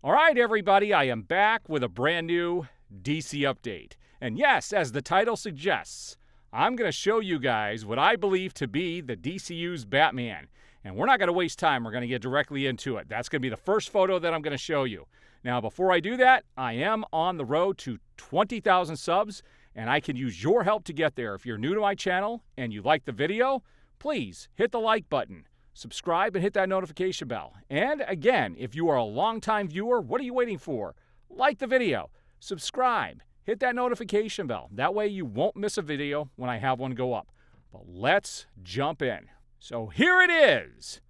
All right, everybody, I am back with a brand new DC update. And yes, as the title suggests, I'm going to show you guys what I believe to be the DCU's Batman. And we're not going to waste time. We're going to get directly into it. That's going to be the first photo that I'm going to show you. Now, before I do that, I am on the road to 20,000 subs, and I can use your help to get there. If you're new to my channel and you like the video, please hit the like button. Subscribe and hit that notification bell. And again, if you are a longtime viewer, what are you waiting for? Like the video, subscribe, hit that notification bell. That way you won't miss a video when I have one go up. But let's jump in. So here it is,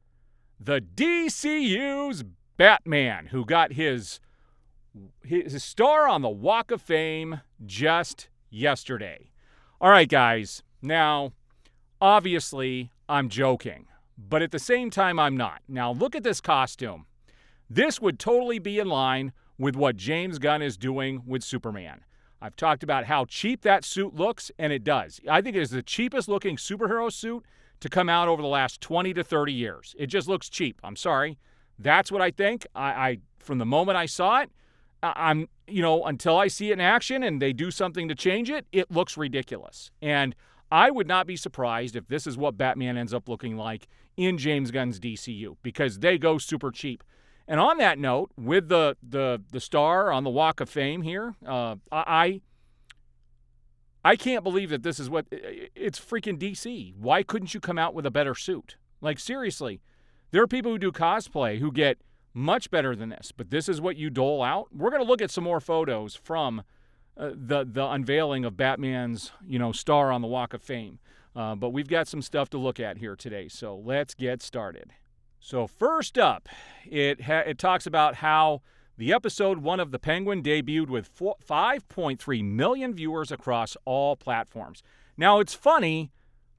the DCU's Batman, who got his star on the Walk of Fame just yesterday. All right, guys. Now, obviously, I'm joking. But at the same time, I'm not. Now, look at this costume. This would totally be in line with what James Gunn is doing with Superman. I've talked about how cheap that suit looks, and it does. I think it is the cheapest looking superhero suit to come out over the last 20 to 30 years. It just looks cheap. I'm sorry. That's what I think. I from the moment I saw it, until I see it in action and they do something to change it, it looks ridiculous. And I would not be surprised if this is what Batman ends up looking like in James Gunn's DCU, because they go super cheap. And on that note, with the star on the Walk of Fame here, I can't believe that this is what it's freaking DC. Why couldn't you come out with a better suit? Like, seriously, there are people who do cosplay who get much better than this, but this is what you dole out. We're going to look at some more photos from the unveiling of Batman's, star on the Walk of Fame. But we've got some stuff to look at here today, so let's get started. So first up, it talks about how the episode 1 of The Penguin debuted with 5.3 million viewers across all platforms. Now, it's funny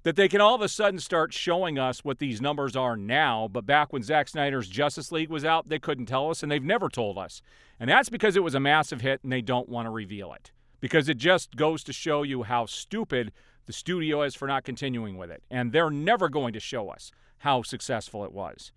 that they can all of a sudden start showing us what these numbers are now, but back when Zack Snyder's Justice League was out, they couldn't tell us, and they've never told us. And that's because it was a massive hit, and they don't want to reveal it. Because it just goes to show you how stupid the studio is for not continuing with it. And they're never going to show us how successful it was.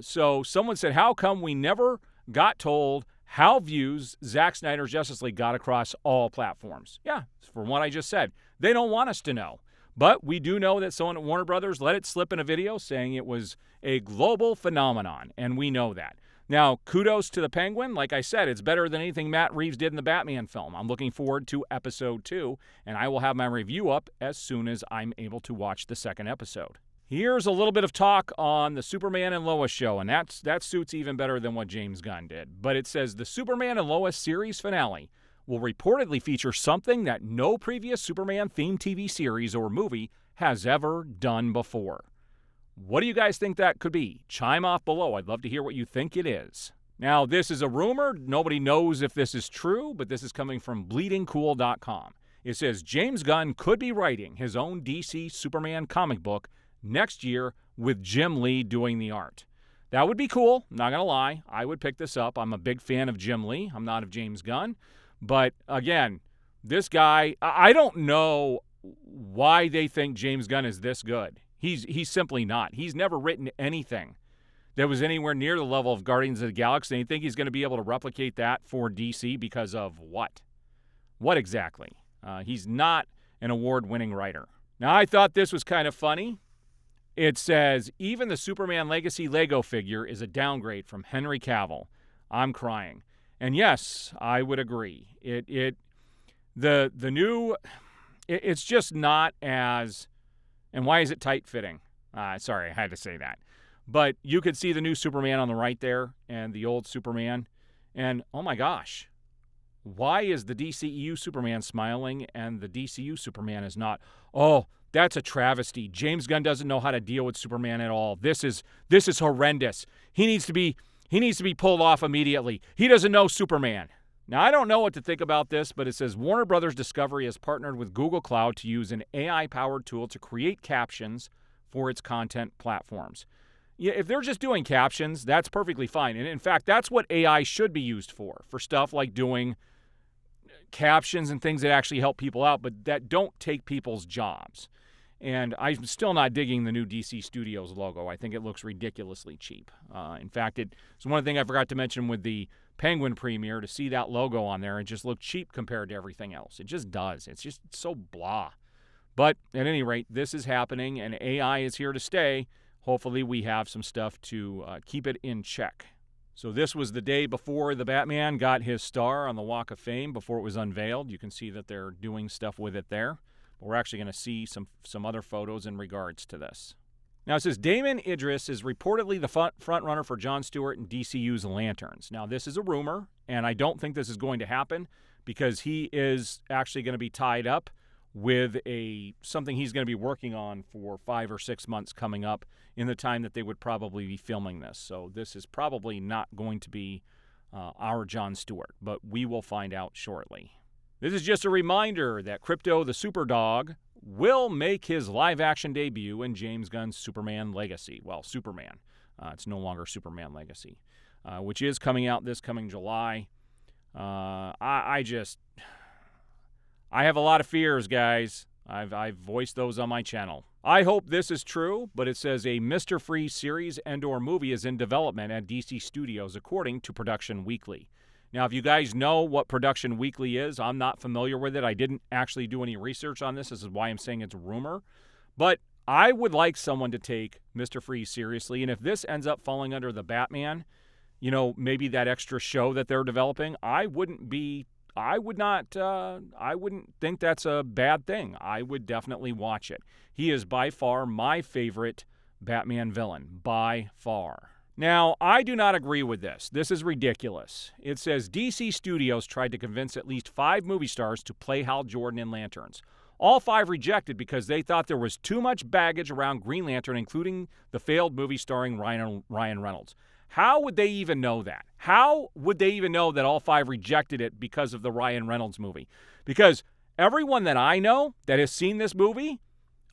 So someone said, how come we never got told how views Zack Snyder's Justice League got across all platforms? Yeah, from what I just said. They don't want us to know. But we do know that someone at Warner Brothers let it slip in a video saying it was a global phenomenon, and we know that. Now, kudos to the Penguin. Like I said, it's better than anything Matt Reeves did in the Batman film. I'm looking forward to episode 2, and I will have my review up as soon as I'm able to watch the second episode. Here's a little bit of talk on the Superman and Lois show, and that suits even better than what James Gunn did. But it says the Superman and Lois series finale will reportedly feature something that no previous Superman-themed TV series or movie has ever done before. What do you guys think that could be? Chime off below. I'd love to hear what you think it is. Now, this is a rumor. Nobody knows if this is true, but this is coming from bleedingcool.com. It says James Gunn could be writing his own DC Superman comic book next year with Jim Lee doing the art. That would be cool. Not going to lie. I would pick this up. I'm a big fan of Jim Lee. I'm not of James Gunn. But again, this guy, I don't know why they think James Gunn is this good. He's simply not. He's never written anything that was anywhere near the level of Guardians of the Galaxy. And you think he's going to be able to replicate that for DC because of what? What exactly? He's not an award-winning writer. Now, I thought this was kind of funny. It says, even the Superman Legacy Lego figure is a downgrade from Henry Cavill. I'm crying. And yes, I would agree. It's just not as, and why is it tight-fitting? Sorry, I had to say that. But you could see the new Superman on the right there and the old Superman. And, oh my gosh, why is the DCEU Superman smiling and the DCU Superman is not? Oh, that's a travesty. James Gunn doesn't know how to deal with Superman at all. This is horrendous. He needs to be pulled off immediately. He doesn't know Superman. Now, I don't know what to think about this, but it says Warner Brothers Discovery has partnered with Google Cloud to use an AI-powered tool to create captions for its content platforms. Yeah, if they're just doing captions, that's perfectly fine. And in fact, that's what AI should be used for stuff like doing captions and things that actually help people out, but that don't take people's jobs. And I'm still not digging the new DC Studios logo. I think it looks ridiculously cheap. In fact, it's one thing I forgot to mention with the Penguin premiere to see that logo on there and just look cheap compared to everything else. It just does. It's just so blah. But at any rate, this is happening, and AI is here to stay. Hopefully we have some stuff to keep it in check. So this was the day before the Batman got his star on the Walk of Fame, before it was unveiled. You can see that they're doing stuff with it there. But we're actually going to see some other photos in regards to this. Now it says Damon Idris is reportedly the front runner for Jon Stewart and DCU's Lanterns. Now this is a rumor, and I don't think this is going to happen because he is actually going to be tied up with something he's going to be working on for 5 or 6 months coming up in the time that they would probably be filming this. So this is probably not going to be our Jon Stewart, but we will find out shortly. This is just a reminder that Krypto the Superdog will make his live-action debut in James Gunn's Superman Legacy. Well, Superman. It's no longer Superman Legacy, which is coming out this coming July. I have a lot of fears, guys. I've voiced those on my channel. I hope this is true, but it says a Mr. Freeze series and/or movie is in development at DC Studios, according to Production Weekly. Now, if you guys know what Production Weekly is, I'm not familiar with it. I didn't actually do any research on this. This is why I'm saying it's a rumor. But I would like someone to take Mr. Freeze seriously, and if this ends up falling under the Batman, maybe that extra show that they're developing, I wouldn't think that's a bad thing. I would definitely watch it. He is by far my favorite Batman villain, by far. Now, I do not agree with this. This is ridiculous. It says DC Studios tried to convince at least 5 movie stars to play Hal Jordan in Lanterns. All 5 rejected because they thought there was too much baggage around Green Lantern, including the failed movie starring Ryan Reynolds. How would they even know that? How would they even know that all 5 rejected it because of the Ryan Reynolds movie? Because everyone that I know that has seen this movie,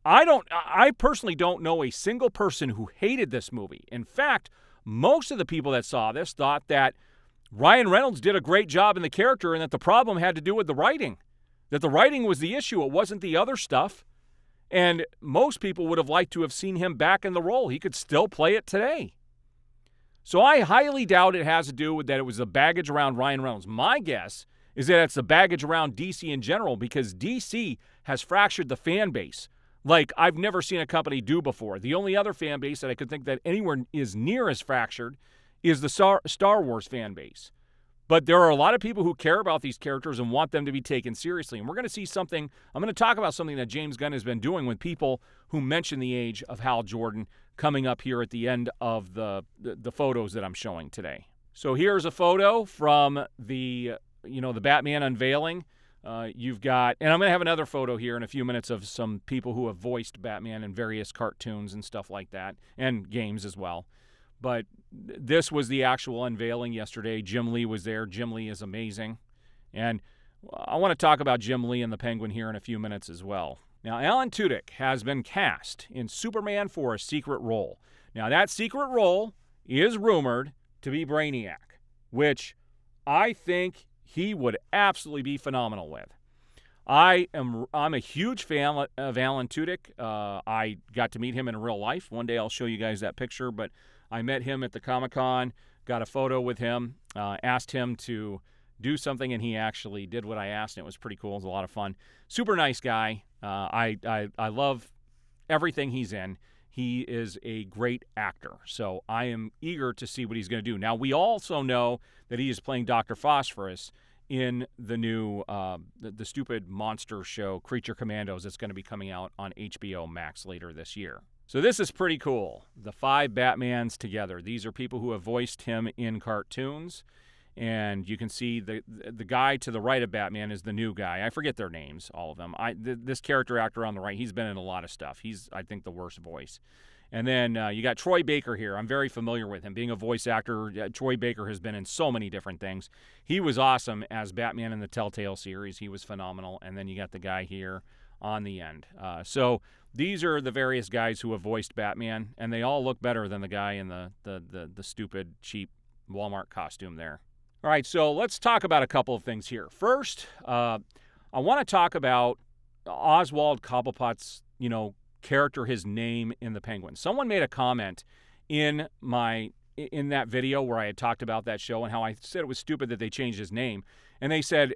I personally don't know a single person who hated this movie. In fact, most of the people that saw this thought that Ryan Reynolds did a great job in the character and that the problem had to do with the writing. That the writing was the issue. It wasn't the other stuff. And most people would have liked to have seen him back in the role. He could still play it today. So I highly doubt it has to do with that it was the baggage around Ryan Reynolds. My guess is that it's the baggage around DC in general because DC has fractured the fan base like I've never seen a company do before. The only other fan base that I could think that anywhere is near as fractured is the Star Wars fan base. But there are a lot of people who care about these characters and want them to be taken seriously. And we're going to see something, I'm going to talk about something that James Gunn has been doing with people who mention the age of Hal Jordan coming up here at the end of the photos that I'm showing today. So here's a photo from the Batman unveiling. You've got, and I'm going to have another photo here in a few minutes of some people who have voiced Batman in various cartoons and stuff like that, and games as well. But this was the actual unveiling yesterday. Jim Lee was there. Jim Lee is amazing. And I want to talk about Jim Lee and the Penguin here in a few minutes as well. Now, Alan Tudyk has been cast in Superman for a secret role. Now, that secret role is rumored to be Brainiac, which I think he would absolutely be phenomenal with. I'm a huge fan of Alan Tudyk. I got to meet him in real life. One day I'll show you guys that picture, but I met him at the Comic-Con, got a photo with him, asked him to do something, and he actually did what I asked, and it was pretty cool. It was a lot of fun. Super nice guy. I love everything he's in. He is a great actor, so I am eager to see what he's going to do. Now, we also know that he is playing Dr. Phosphorus in the new, the stupid monster show, Creature Commandos, that's going to be coming out on HBO Max later this year. So this is pretty cool. The 5 Batmans together. These are people who have voiced him in cartoons. And you can see the guy to the right of Batman is the new guy. I forget their names, all of them. This character actor on the right, he's been in a lot of stuff. He's, I think, the worst voice. And then you got Troy Baker here. I'm very familiar with him. Being a voice actor, Troy Baker has been in so many different things. He was awesome as Batman in the Telltale series. He was phenomenal. And then you got the guy here on the end. So these are the various guys who have voiced Batman, and they all look better than the guy in the stupid, cheap Walmart costume there. All right, so let's talk about a couple of things here. First, I want to talk about Oswald Cobblepot's, character, his name in the Penguin. Someone made a comment in my in that video where I had talked about that show and how I said it was stupid that they changed his name. And they said,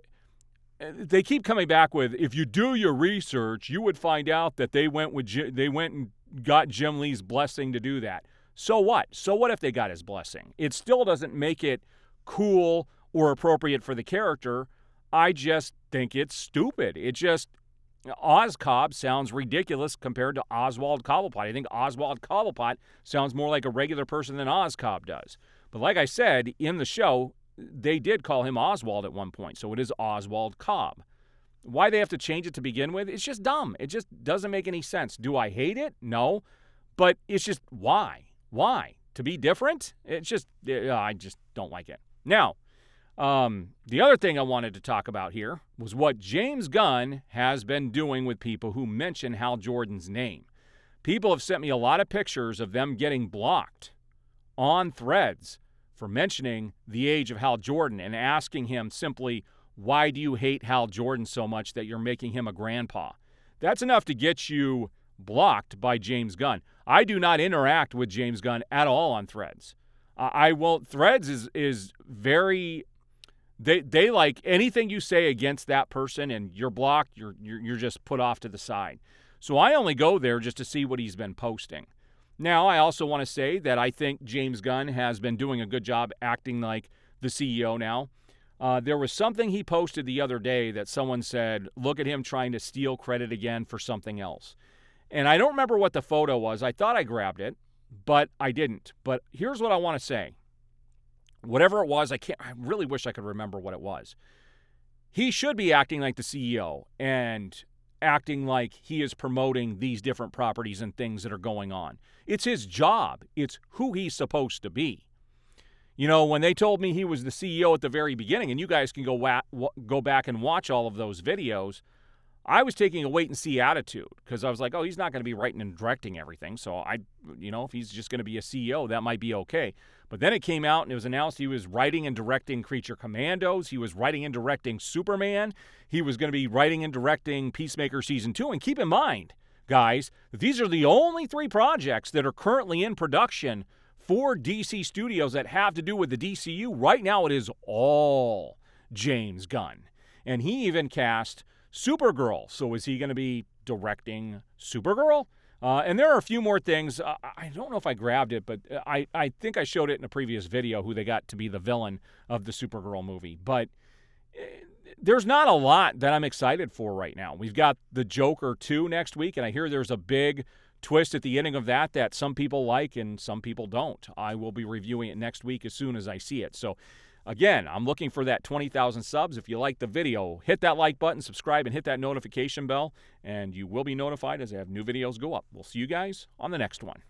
they keep coming back with, if you do your research, you would find out that they went and got Jim Lee's blessing to do that. So what? So what if they got his blessing? It still doesn't make it cool or appropriate for the character. I just think it's stupid. It just, Oz Cobb sounds ridiculous compared to Oswald Cobblepot. I think Oswald Cobblepot sounds more like a regular person than Oz Cobb does. But like I said, in the show, they did call him Oswald at one point, so it is Oswald Cobb. Why they have to change it to begin with, it's just dumb. It just doesn't make any sense. Do I hate it? No. But it's just, why? Why? To be different? It's just, I just don't like it. Now, the other thing I wanted to talk about here was what James Gunn has been doing with people who mention Hal Jordan's name. People have sent me a lot of pictures of them getting blocked on Threads for mentioning the age of Hal Jordan and asking him simply, why do you hate Hal Jordan so much that you're making him a grandpa? That's enough to get you blocked by James Gunn. I do not interact with James Gunn at all on Threads. I won't. Threads is very... They like anything you say against that person and you're blocked, you're just put off to the side. So I only go there just to see what he's been posting. Now, I also want to say that I think James Gunn has been doing a good job acting like the CEO now. There was something he posted the other day that someone said, look at him trying to steal credit again for something else. And I don't remember what the photo was. I thought I grabbed it, but I didn't. But here's what I want to say. Whatever it was, I really wish I could remember what it was. He should be acting like the CEO and acting like he is promoting these different properties and things that are going on. It's his job. It's who he's supposed to be. You know, when they told me he was the CEO at the very beginning, and you guys can go back and watch all of those videos, I was taking a wait-and-see attitude because I was like, oh, he's not going to be writing and directing everything. So, if he's just going to be a CEO, that might be okay. But then it came out and it was announced he was writing and directing Creature Commandos. He was writing and directing Superman. He was going to be writing and directing Peacemaker Season 2. And keep in mind, guys, that these are the only 3 projects that are currently in production for DC Studios that have to do with the DCU. Right now it is all James Gunn. And he even cast Supergirl. So is he going to be directing Supergirl? And there are a few more things. I don't know if I grabbed it, but I think I showed it in a previous video who they got to be the villain of the Supergirl movie. But there's not a lot that I'm excited for right now. We've got the Joker 2 next week, and I hear there's a big twist at the ending of that some people like and some people don't. I will be reviewing it next week as soon as I see it. So, again, I'm looking for that 20,000 subs. If you like the video, hit that like button, subscribe, and hit that notification bell, and you will be notified as I have new videos go up. We'll see you guys on the next one.